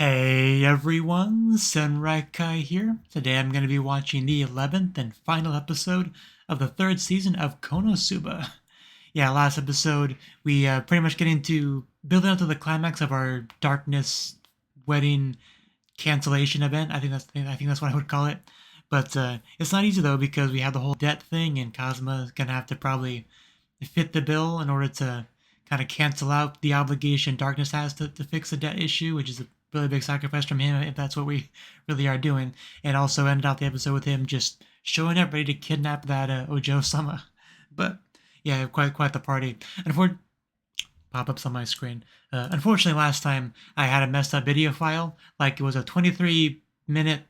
Hey everyone, Yōkai here. Today I'm going to be watching the 11th and final episode of the 3rd season of KonoSuba. Yeah, last episode we pretty much get into building up to the climax of our darkness wedding cancellation event. I think that's what I would call it. But it's not easy though because we have the whole debt thing and Kazuma gonna have to probably fit the bill in order to kind of cancel out the obligation Darkness has to fix the debt issue, which is a really big sacrifice from him if that's what we really are doing. And also ended out the episode with him just showing up ready to kidnap that Ojo-sama. But yeah, quite the party. And for pop-ups on my screen. Unfortunately, last time I had a messed up video file. Like it was a 23-minute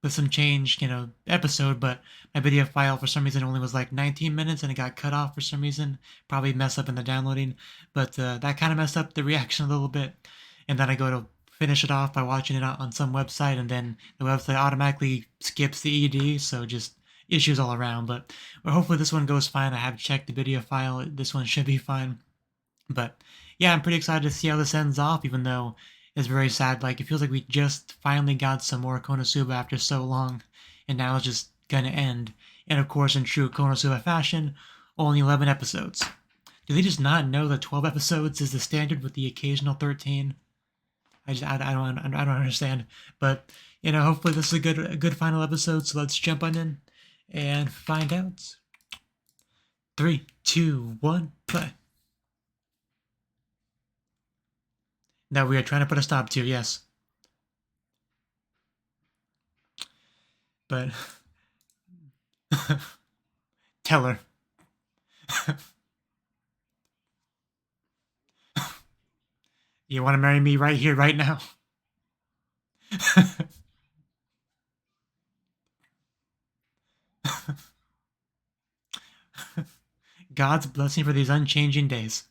with some change, episode, but my video file for some reason only was like 19 minutes and it got cut off for some reason. Probably messed up in the downloading, but that kind of messed up the reaction a little bit. And then I go to finish it off by watching it on some website, and then the website automatically skips the ED, so just issues all around. But hopefully this one goes fine. I have checked the video file. This one should be fine. But yeah, I'm pretty excited to see how this ends off, even though it's very sad. Like, it feels like we just finally got some more KonoSuba after so long, and now it's just gonna end. And of course, in true KonoSuba fashion, only 11 episodes. Do they just not know that 12 episodes is the standard with the occasional 13? I don't understand. But hopefully this is a good final episode. So let's jump on in and find out. 3, 2, 1, play. That we are trying to put a stop to, yes. But tell her. You want to marry me right here, right now? God's blessing for these unchanging days.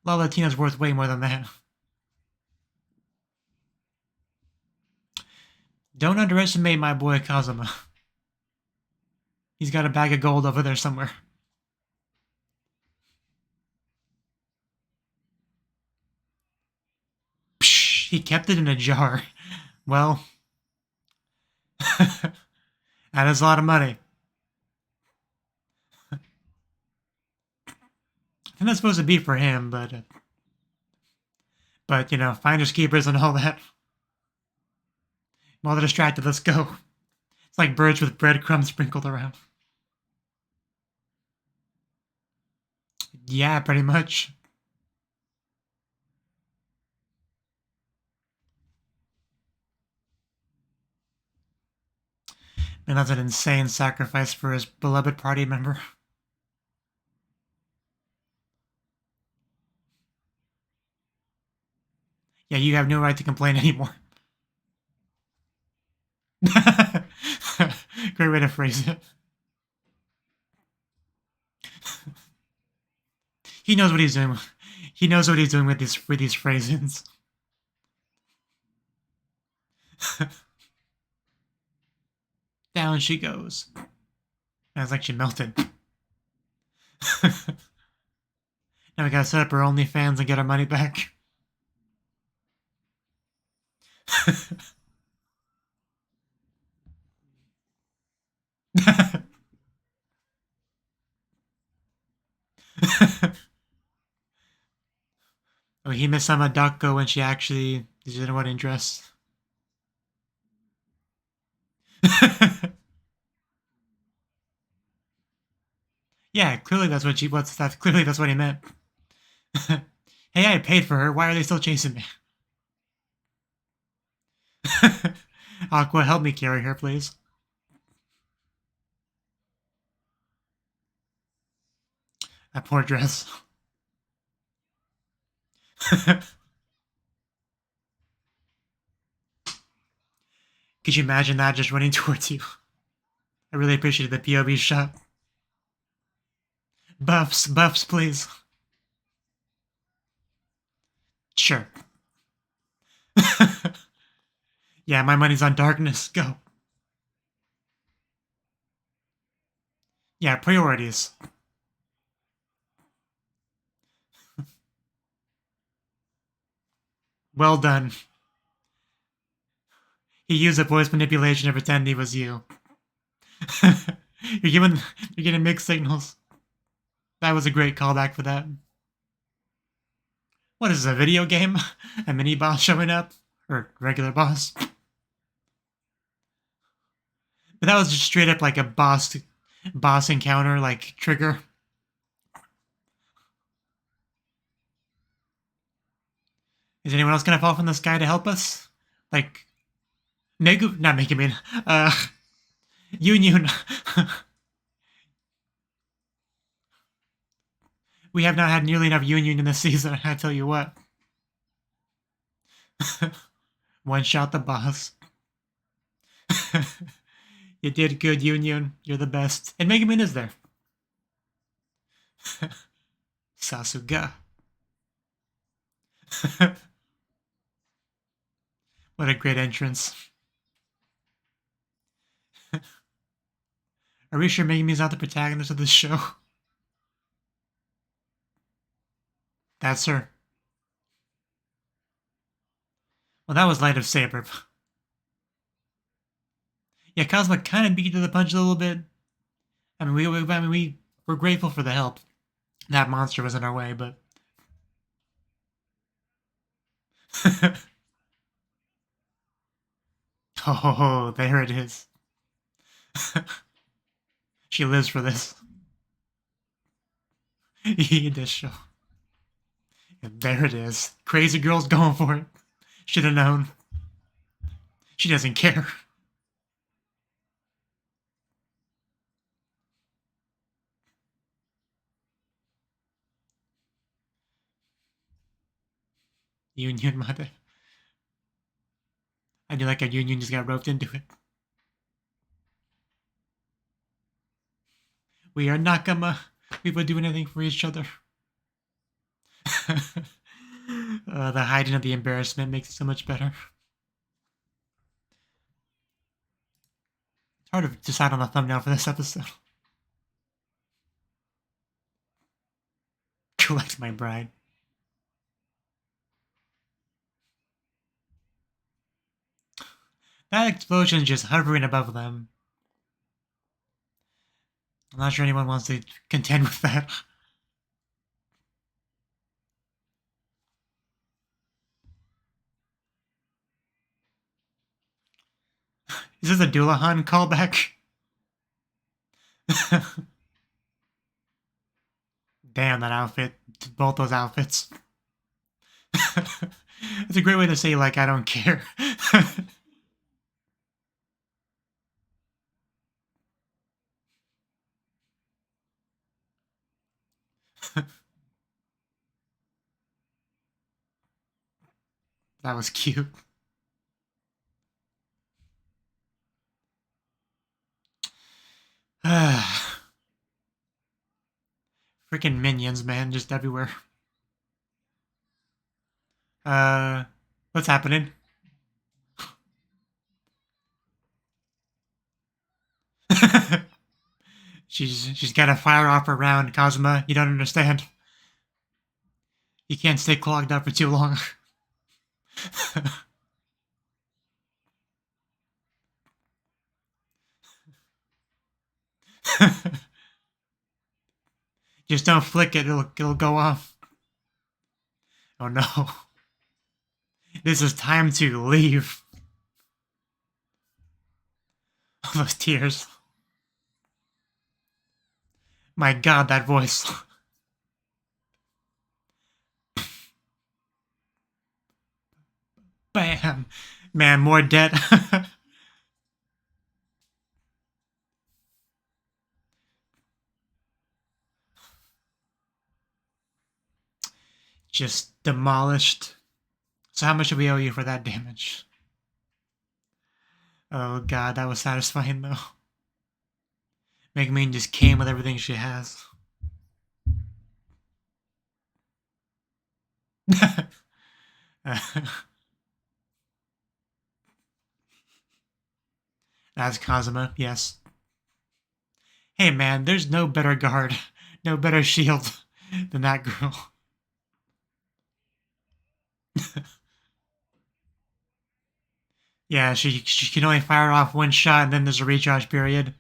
La Latina's worth way more than that. Don't underestimate my boy Kazuma. He's got a bag of gold over there somewhere. Psh, he kept it in a jar. Well, that is a lot of money. I think that's supposed to be for him, but finders keepers and all that. While they're distracted, let's go. It's like birds with breadcrumbs sprinkled around. Yeah, pretty much. Man, that's an insane sacrifice for his beloved party member. Yeah, you have no right to complain anymore. Great way to phrase it. He knows what he's doing. He knows what he's doing with these phrasings. Down she goes. That's like she melted. Now we gotta set up her OnlyFans and get our money back. Oh, he missed Sama Dako when she actually is in a wedding dress. Yeah, clearly that's what clearly that's what he meant. Hey, I paid for her. Why are they still chasing me? Aqua, help me carry her, please. That poor dress. Could you imagine that just running towards you? I really appreciated the POV shot. Buffs, please. Sure. Yeah, my money's on darkness. Go. Yeah, priorities. Well done. He used a voice manipulation to pretend he was you. You're getting mixed signals. That was a great callback for that. What is this, a video game? A mini boss showing up? Or regular boss? But that was just straight up like a boss encounter, like trigger. Is anyone else gonna fall from the sky to help us? Like, not Megumin. Yun. We have not had nearly enough Yun in this season, I tell you what. One shot the boss. You did good, Yun. You're the best. And Megumin is there. Sasuga. What a great entrance. Are we sure Megumin's not the protagonist of this show? That's her. Well, that was Light of Saber. Yeah, Cosmo kind of beat to the punch a little bit. I mean, we were grateful for the help. That monster was in our way, but... Oh, there it is. She lives for this. This show. And there it is. Crazy girl's going for it. Should have known. She doesn't care. Union mother. I do like a Union just got roped into it. We are Nakama. We would do anything for each other. The hiding of the embarrassment makes it so much better. It's hard to decide on a thumbnail for this episode. Collect my bride. That explosion is just hovering above them. I'm not sure anyone wants to contend with that. Is this a Doulahan callback? Damn, that outfit. Both those outfits. It's a great way to say, like, I don't care. That was cute. Freaking minions, man, just everywhere. What's happening? She's got to fire off her round, Kazuma. You don't understand. You can't stay clogged up for too long. Just don't flick it, it'll go off. Oh no. This is time to leave. All those tears. My god, that voice. Bam! Man, more debt. Just demolished. So how much do we owe you for that damage? Oh god, that was satisfying though. Megumin just came with everything she has. That's Kazuma, yes. Hey man, there's no better guard, no better shield than that girl. Yeah, she can only fire off one shot, and then there's a recharge period.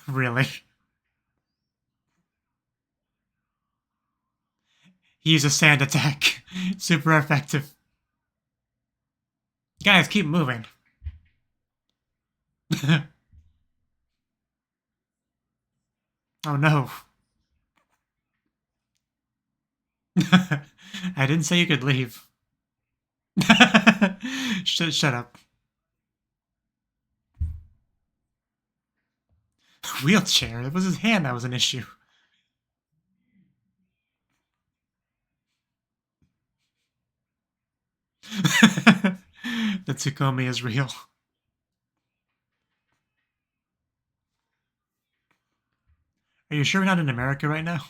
Really? He used a sand attack. Super effective. Guys, keep moving. Oh no. I didn't say you could leave. Shut up. Wheelchair? It was his hand that was an issue. The Tsukomi is real. Are you sure we're not in America right now?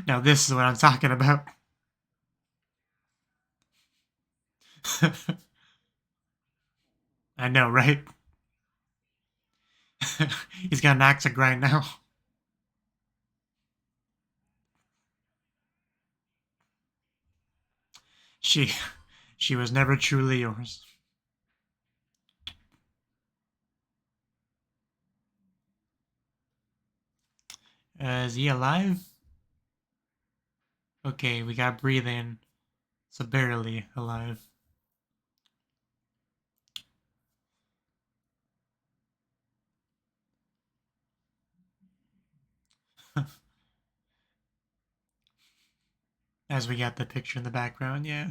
Now this is what I'm talking about. I know, right? He's got an axe to grind now. She she was never truly yours. Is he alive? Okay, we got breathing, so barely alive. As we got the picture in the background, yeah.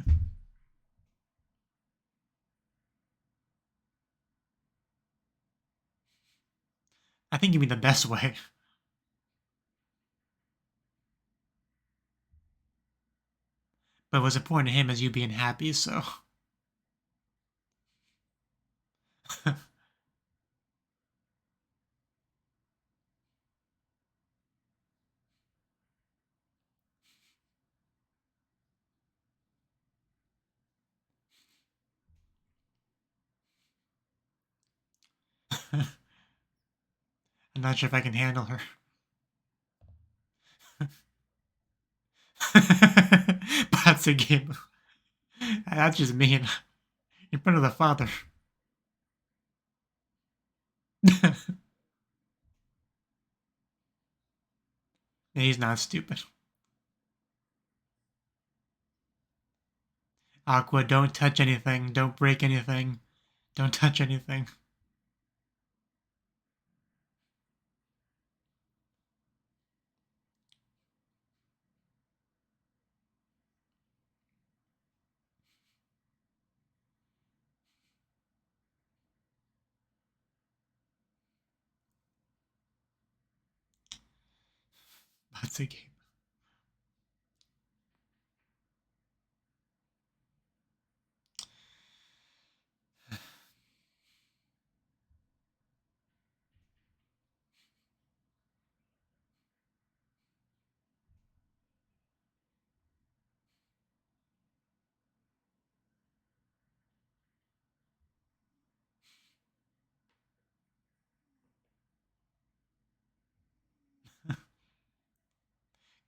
I think you mean the best way. But what's important to him is you being happy, so. I'm not sure if I can handle her. That's a game. That's just mean. In front of the father. He's not stupid. Aqua, don't touch anything. Don't break anything. Don't touch anything. That's a game.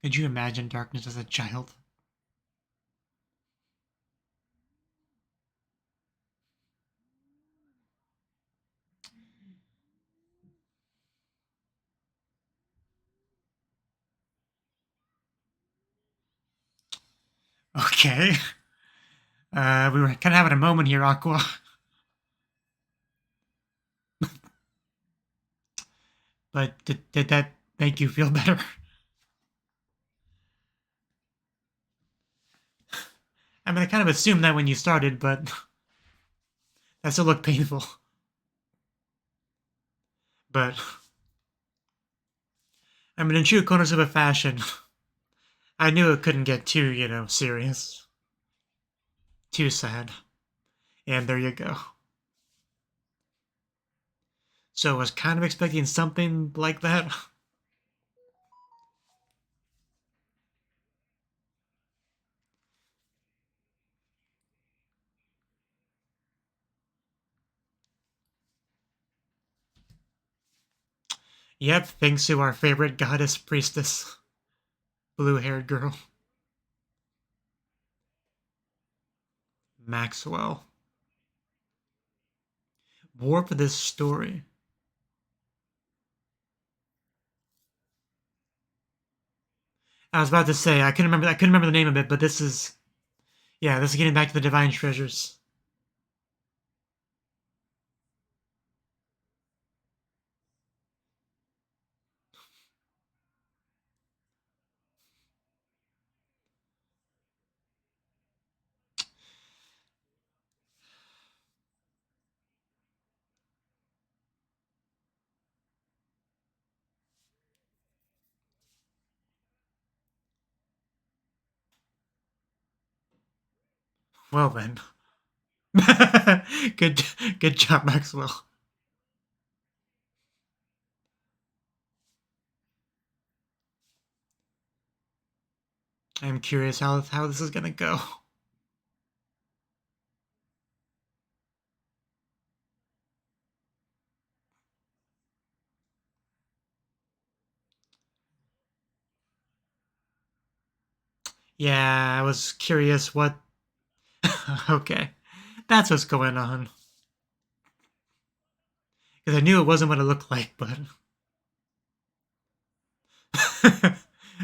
Could you imagine darkness as a child? Okay. We were kind of having a moment here, Aqua. But did that make you feel better? I mean, I kind of assumed that when you started, but that still looked painful. But, I mean, in true KonoSuba fashion, I knew it couldn't get too, serious. Too sad. And there you go. So I was kind of expecting something like that. Yep, thanks to our favorite goddess priestess. Blue-haired girl. Maxwell. Warp this story. I was about to say I couldn't remember the name of it, but this is this is getting back to the divine treasures. Well then. good good job, Maxwell. I'm curious how this is gonna go. Yeah, I was curious what okay. That's what's going on. Because I knew it wasn't what it looked like, but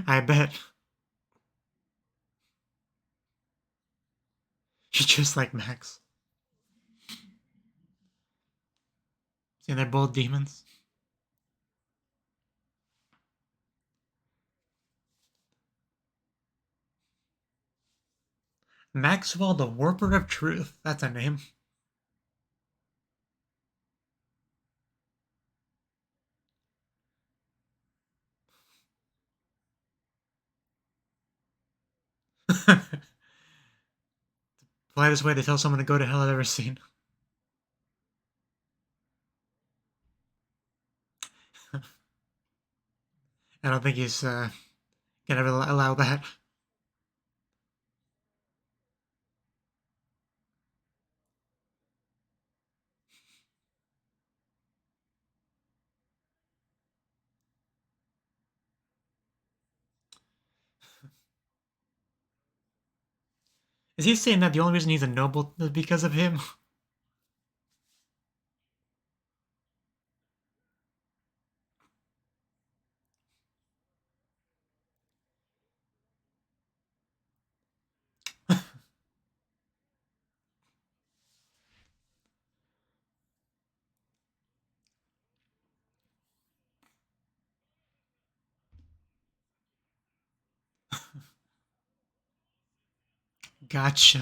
I bet. She's just like Max. See, they're both demons. Maxwell, the Warper of Truth. That's a name. Politest way to tell someone to go to hell I've ever seen. I don't think he's gonna allow that. Is he saying that the only reason he's a noble is because of him? Gotcha.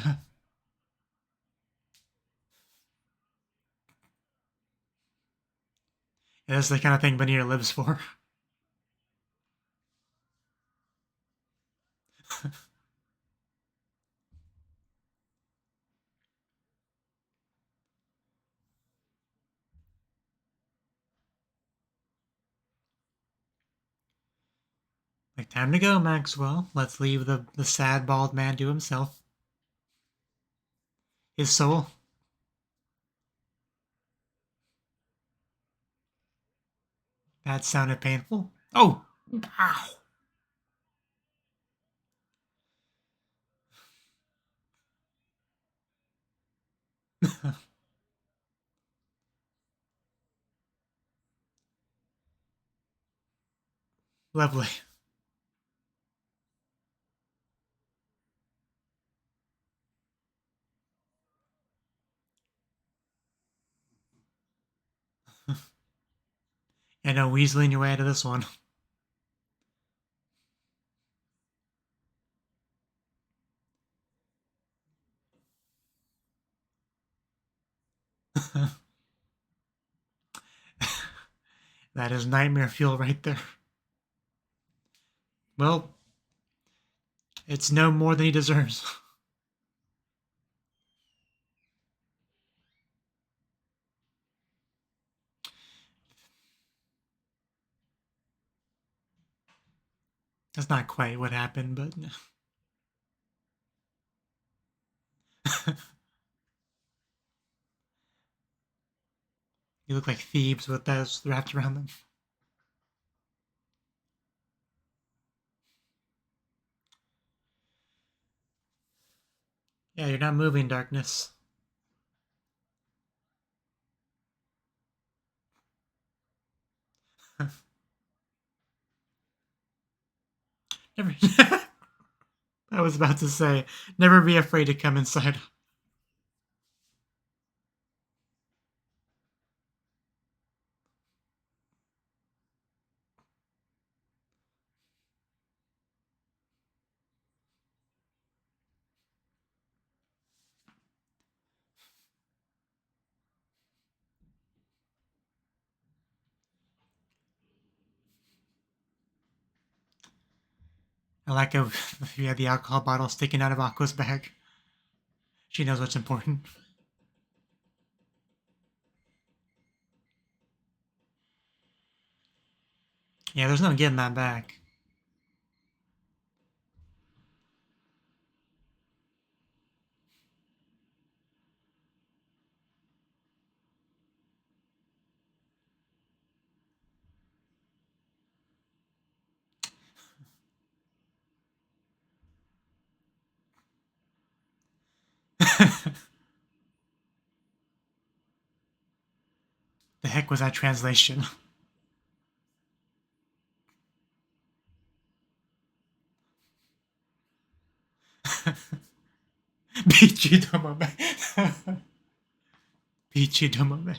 Yeah, that's the kind of thing Veneer lives for. Like, time to go, Maxwell. Let's leave the sad bald man to himself. His soul. That sounded painful. Oh! Ow! Lovely. Yeah, no weaseling your way out of this one. That is nightmare fuel right there. Well, it's no more than he deserves. That's not quite what happened, but... You look like Thebes with those wrapped around them. Yeah, you're not moving, darkness. Never. I was about to say, never be afraid to come inside. I like how you have the alcohol bottle sticking out of Aqua's bag. She knows what's important. Yeah, there's no getting that back. The heck was that translation? Peachy Domome. Peachy Domome.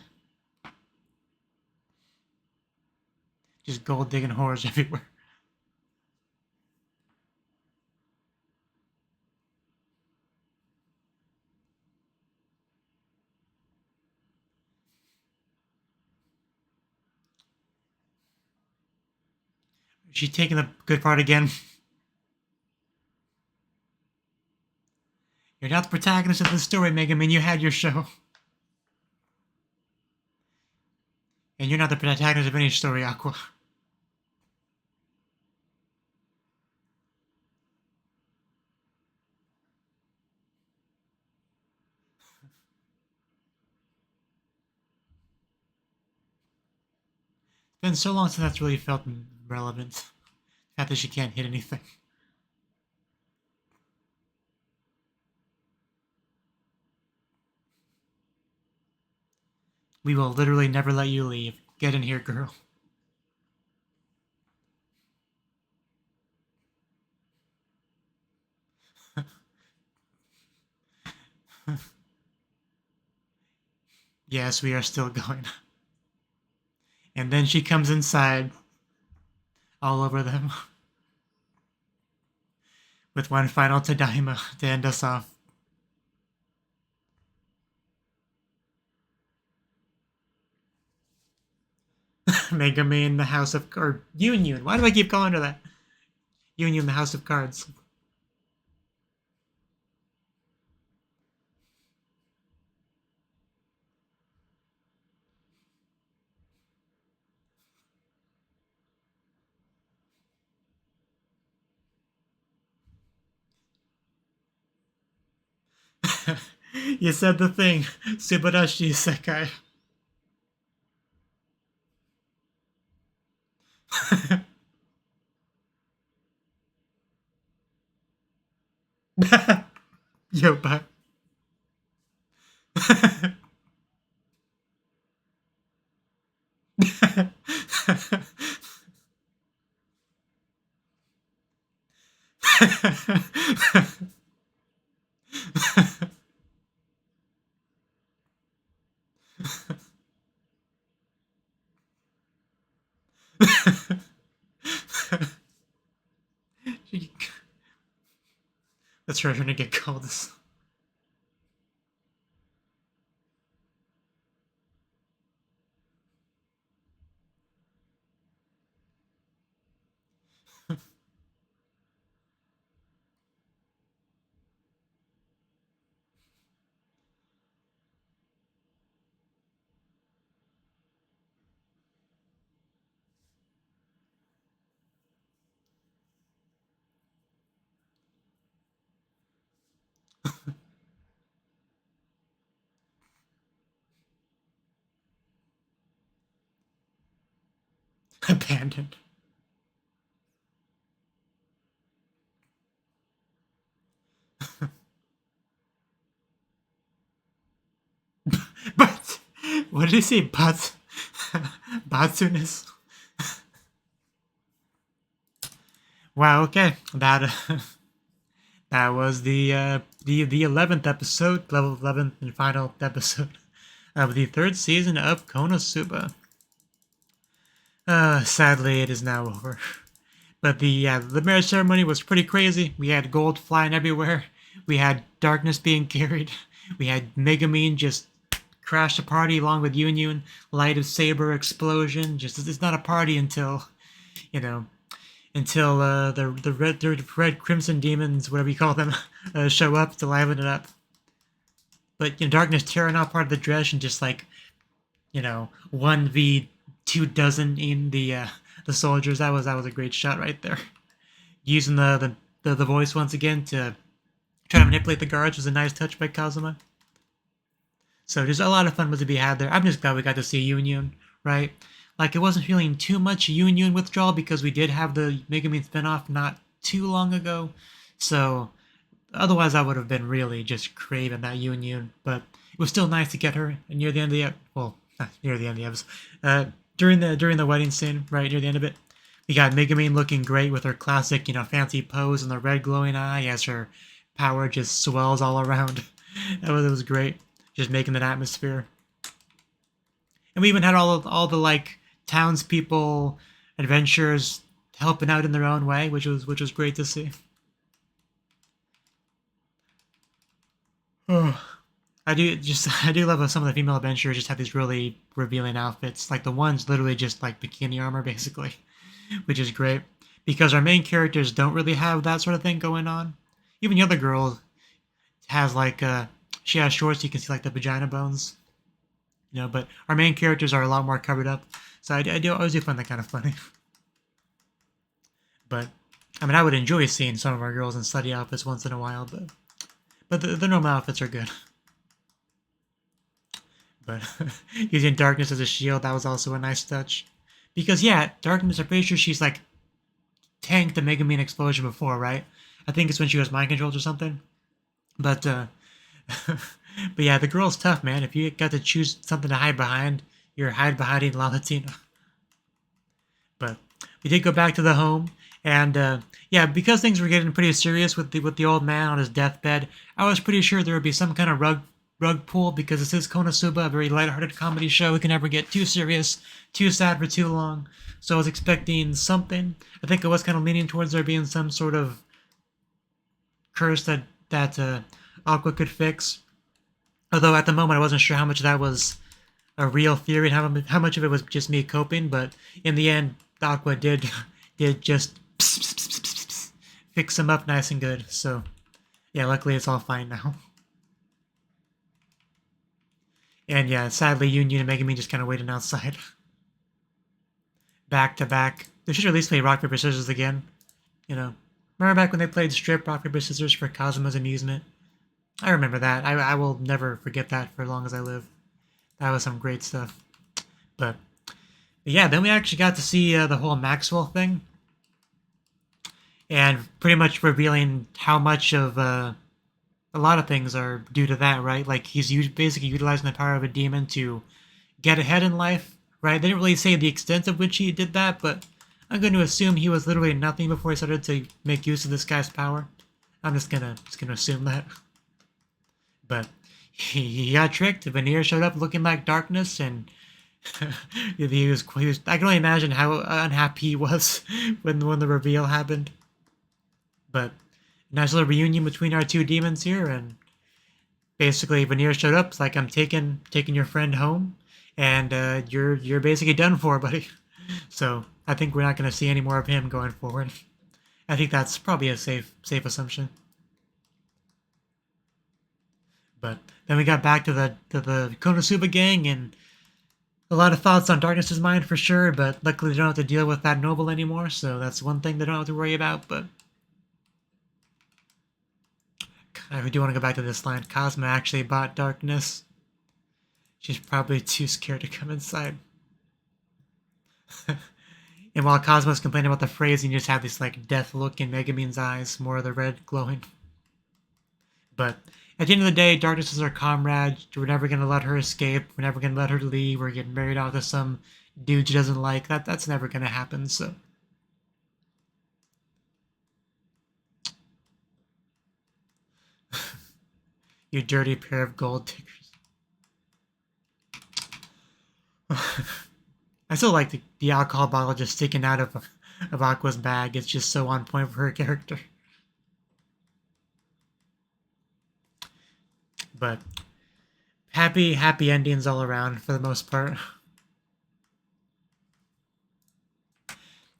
Just gold digging whores everywhere. Is she taking the good part again? You're not the protagonist of the story, Megaman. You had your show. And you're not the protagonist of any story, Aqua. It's been so long since that's really felt relevant. The fact that she can't hit anything. We will literally never let you leave. Get in here, girl. Yes, we are still going. And then she comes inside, all over them, with one final Tadaima to end us off. Megami, the House of... or Union. Why do I keep calling her that? Union, the House of Cards. You said the thing. Subarashi Isekai. Yo, bye. That's her trying to get called this. Abandoned. What did he say? Batsunis? Wow, okay. That was the 11th episode, level 11th and final episode of the 3rd season of KonoSuba. Sadly, it is now over. But the marriage ceremony was pretty crazy. We had gold flying everywhere. We had darkness being carried. We had Megumin just crash the party along with Yunyun. Light of Saber explosion. Just it's not a party until, the red crimson demons, whatever you call them, show up to liven it up. But darkness tearing out part of the dress and just 1v2 in the soldiers. That was a great shot right there. Using the voice once again to try to manipulate the guards was a nice touch by Kazuma. So there's a lot of fun was to be had there. I'm just glad we got to see Yunyun, right? Like, it wasn't feeling too much Yunyun withdrawal because we did have the Megumin spinoff not too long ago. So otherwise I would have been really just craving that Yunyun. But it was still nice to get her near the end of the not near the end of the episode. During the wedding scene, right near the end of it. We got Megumin looking great with her classic, fancy pose and the red glowing eye as her power just swells all around. It was great. Just making that atmosphere. And we even had all the townspeople, adventurers helping out in their own way, which was great to see. Oh, I do love how some of the female adventurers just have these really revealing outfits. Like the ones literally just like bikini armor basically, which is great because our main characters don't really have that sort of thing going on. Even the other girl has she has shorts, so you can see the vagina bones. But our main characters are a lot more covered up. So I always do find that kind of funny. But, I would enjoy seeing some of our girls in slutty outfits once in a while, but the normal outfits are good. But using darkness as a shield, that was also a nice touch. Because, yeah, darkness, I'm pretty sure she's, tanked the Megumin explosion before, right? I think it's when she was mind controlled or something. But yeah, the girl's tough, man. If you got to choose something to hide behind, you're hide behind La Latina. But we did go back to the home, and yeah, because things were getting pretty serious with the old man on his deathbed, I was pretty sure there would be some kind of rug pull because this is KonoSuba, a very lighthearted comedy show. It can never get too serious, too sad for too long. So I was expecting something. I think I was kind of leaning towards there being some sort of curse that Aqua could fix. Although at the moment I wasn't sure how much of that was a real theory and how much of it was just me coping. But in the end, Aqua did just fix him up nice and good. So yeah, luckily it's all fine now. And yeah, sadly Yunyun and Megumin just kind of waiting outside. Back to back. They should at least play rock, paper, scissors again. Remember back when they played strip rock, paper, scissors for Kazuma's amusement? I remember that. I will never forget that for as long as I live. That was some great stuff. But yeah, then we actually got to see the whole Maxwell thing. And pretty much revealing how much of a lot of things are due to that, right? Like he's basically utilizing the power of a demon to get ahead in life, right? They didn't really say the extent of which he did that, but I'm going to assume he was literally nothing before he started to make use of this guy's power. I'm just gonna assume that. But he got tricked. Veneer showed up looking like darkness, and he was. I can only imagine how unhappy he was when the reveal happened. But nice little reunion between our two demons here, and basically Veneer showed up. It's like, I'm taking your friend home, and you're basically done for, buddy. So I think we're not going to see any more of him going forward. I think that's probably a safe assumption. But then we got back to the KonoSuba gang, and a lot of thoughts on Darkness's mind for sure, but luckily they don't have to deal with that noble anymore, so that's one thing they don't have to worry about. But I do want to go back to this line. Cosma actually bought Darkness. She's probably too scared to come inside. And while Cosmo's complaining about the phrasing, you just have this death look in Megumin's eyes, more of the red glowing. But At the end of the day, darkness is our comrade. We're never gonna let her escape. We're never gonna let her leave. We're getting married off to some dude she doesn't like. That's never gonna happen. So. You dirty pair of gold diggers. I still like the alcohol bottle just sticking out of Aqua's bag. It's just so on point for her character. But happy endings all around for the most part.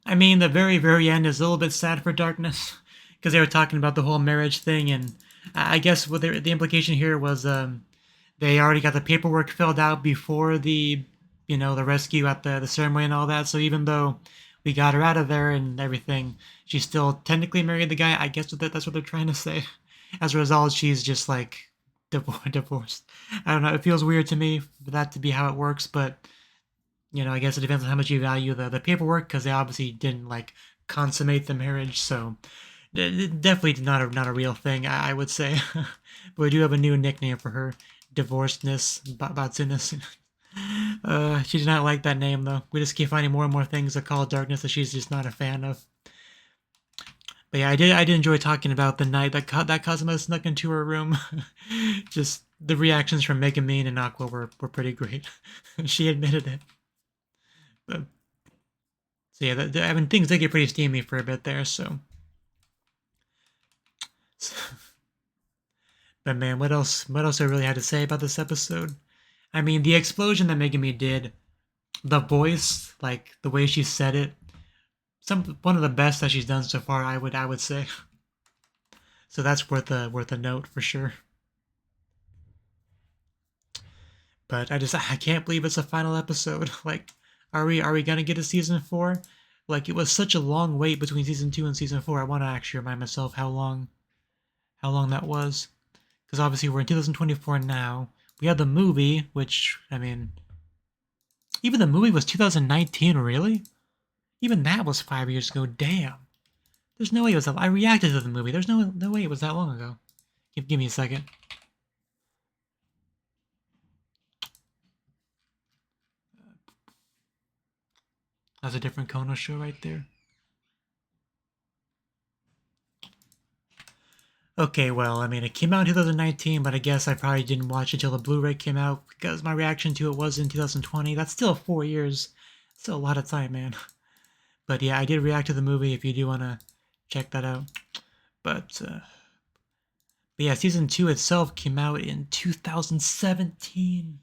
I mean, the very end is a little bit sad for Darkness because they were talking about the whole marriage thing, and I guess what the implication here was they already got the paperwork filled out before the the rescue at the ceremony and all that. So even though we got her out of there and everything, she still technically married the guy. I guess that's what they're trying to say. As a result, she's just like divorced. I don't know. It feels weird to me for that to be how it works, but I guess it depends on how much you value the paperwork, because they obviously didn't like consummate the marriage. So definitely not a real thing, I would say. But we do have a new nickname for her, Divorcedness, Batsuness. She did not like that name, though. We just keep finding more and more things to call Darkness that she's just not a fan of. But yeah, I did enjoy talking about the night that Kazuma snuck into her room. Just the reactions from Megumin and Aqua were pretty great. She admitted it. But, so yeah, I mean, things did get pretty steamy for a bit there, so. But man, what else I really had to say about this episode? I mean, the explosion that Megumi did, the voice, like the way she said it, one of the best that she's done so far, I would say. So that's worth a note for sure. But I can't believe it's a final episode. Like, are we gonna get a season 4? Like, it was such a long wait between season 2 and season 4. I want to actually remind myself how long that was, because obviously we're in 2024 now. We had the movie, which, I mean, even the movie was 2019, really? Even that was 5 years ago. Damn. There's no way it was that. I reacted to the movie. There's no way it was that long ago. Give me a second. That's a different Kono show right there. Okay, well, I mean, it came out in 2019, but I guess I probably didn't watch it until the Blu-ray came out, because my reaction to it was in 2020. That's still 4 years. Still a lot of time, man. But yeah, I did react to the movie if you do want to check that out. But yeah, season 2 itself came out in 2017.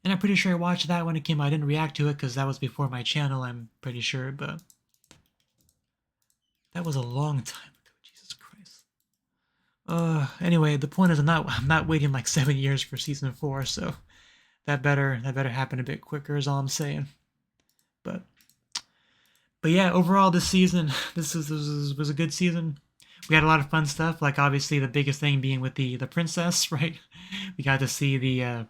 And I'm pretty sure I watched that when it came out. I didn't react to it because that was before my channel, I'm pretty sure, but that was a long time ago. Jesus Christ. Anyway, the point is I'm not waiting like 7 years for season 4, so that better happen a bit quicker is all I'm saying. But yeah, overall this season, this was a good season. We had a lot of fun stuff, like obviously the biggest thing being with the princess, right? We got to see the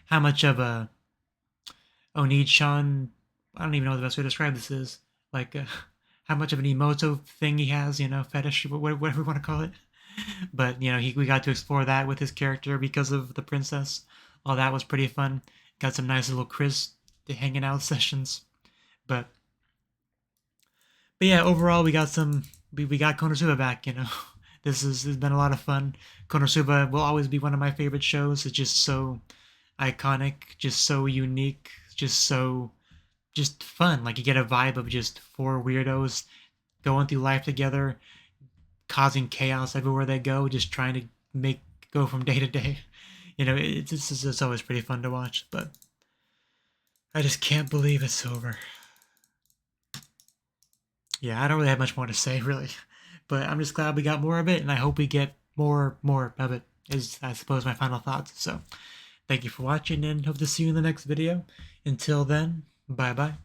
how much of a Oni-chan, I don't even know what the best way to describe this is, like how much of an emoto thing he has, fetish, whatever we want to call it. But we got to explore that with his character because of the princess. All that was pretty fun. Got some nice little Chris hanging out sessions. But yeah, overall we got KonoSuba back. This has been a lot of fun. KonoSuba will always be one of my favorite shows. It's just so iconic, just so unique, just fun. Like, you get a vibe of just 4 weirdos going through life together, causing chaos everywhere they go, just trying to go from day to day. It's always pretty fun to watch. But I just can't believe it's over. Yeah, I don't really have much more to say, really. But I'm just glad we got more of it, and I hope we get more of it, is, I suppose, my final thoughts. So, thank you for watching, and hope to see you in the next video. Until then, bye-bye.